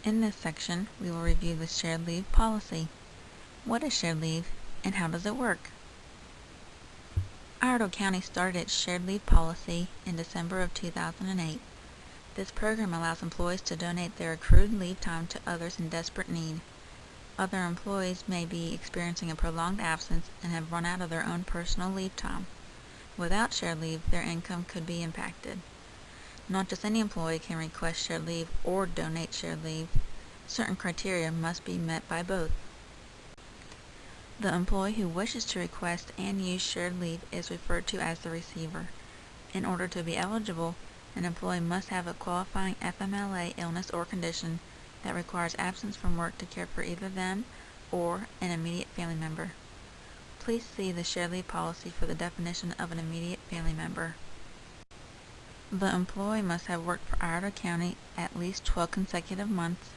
In this section, we will review the shared leave policy. What is shared leave and how does it work? Iredell County started its shared leave policy in December of 2008. This program allows employees to donate their accrued leave time to others in desperate need. Other employees may be experiencing a prolonged absence and have run out of their own personal leave time. Without shared leave, their income could be impacted. Not just any employee can request shared leave or donate shared leave. Certain criteria must be met by both. The employee who wishes to request and use shared leave is referred to as the receiver. In order to be eligible, an employee must have a qualifying FMLA illness or condition that requires absence from work to care for either them or an immediate family member. Please see the shared leave policy for the definition of an immediate family member. The employee must have worked for Iredell County at least 12 consecutive months,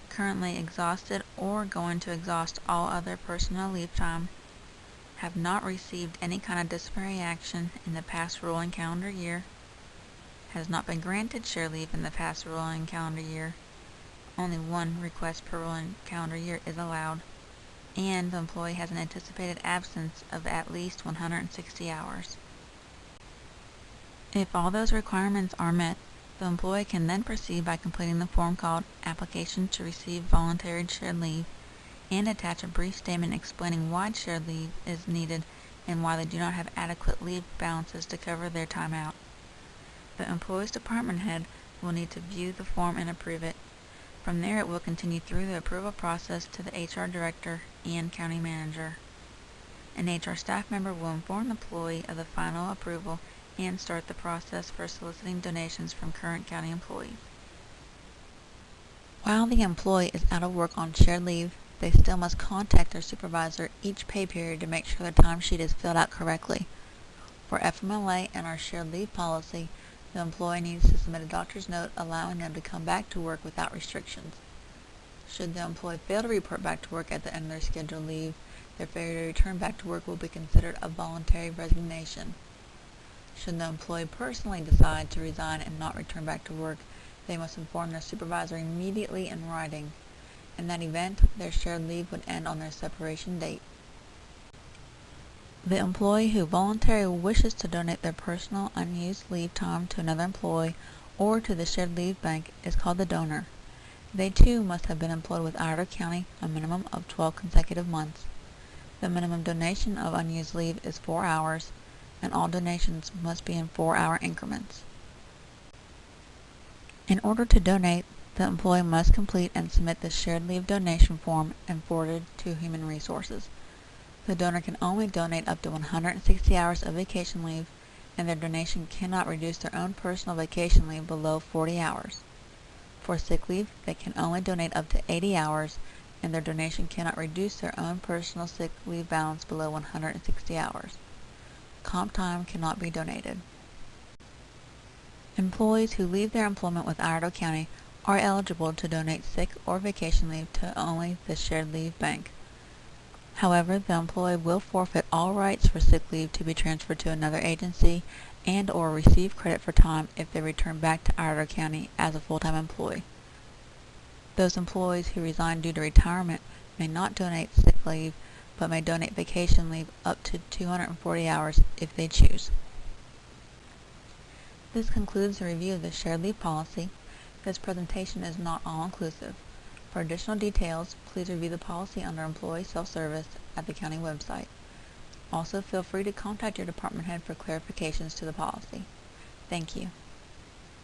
currently exhausted or going to exhaust all other personal leave time, have not received any kind of disciplinary action in the past rolling calendar year, has not been granted shared leave in the past rolling calendar year, only one request per rolling calendar year is allowed, and the employee has an anticipated absence of at least 160 hours. If all those requirements are met, the employee can then proceed by completing the form called Application to Receive Voluntary Shared Leave and attach a brief statement explaining why shared leave is needed and why they do not have adequate leave balances to cover their time out. The employee's department head will need to view the form and approve it. From there, it will continue through the approval process to the HR director and county manager. An HR staff member will inform the employee of the final approval and start the process for soliciting donations from current county employees. While the employee is out of work on shared leave, they still must contact their supervisor each pay period to make sure their timesheet is filled out correctly. For FMLA and our shared leave policy, the employee needs to submit a doctor's note allowing them to come back to work without restrictions. Should the employee fail to report back to work at the end of their scheduled leave, their failure to return back to work will be considered a voluntary resignation. Should the employee personally decide to resign and not return back to work, they must inform their supervisor immediately in writing. In that event, their shared leave would end on their separation date. The employee who voluntarily wishes to donate their personal unused leave time to another employee or to the shared leave bank is called the donor. They too must have been employed with Iredell County a minimum of 12 consecutive months. The minimum donation of unused leave is 4 hours, and all donations must be in 4-hour increments. In order to donate, the employee must complete and submit the shared leave donation form and forward it to Human Resources. The donor can only donate up to 160 hours of vacation leave, and their donation cannot reduce their own personal vacation leave below 40 hours. For sick leave, they can only donate up to 80 hours, and their donation cannot reduce their own personal sick leave balance below 160 hours. Comp time cannot be donated. Employees who leave their employment with Iredell County are eligible to donate sick or vacation leave to only the shared leave bank. However, the employee will forfeit all rights for sick leave to be transferred to another agency and or receive credit for time if they return back to Iredell County as a full-time employee. Those employees who resign due to retirement may not donate sick leave, but may donate vacation leave up to 240 hours if they choose. This concludes the review of the shared leave policy. This presentation is not all-inclusive. For additional details, please review the policy under Employee Self-Service at the county website. Also, feel free to contact your department head for clarifications to the policy. Thank you.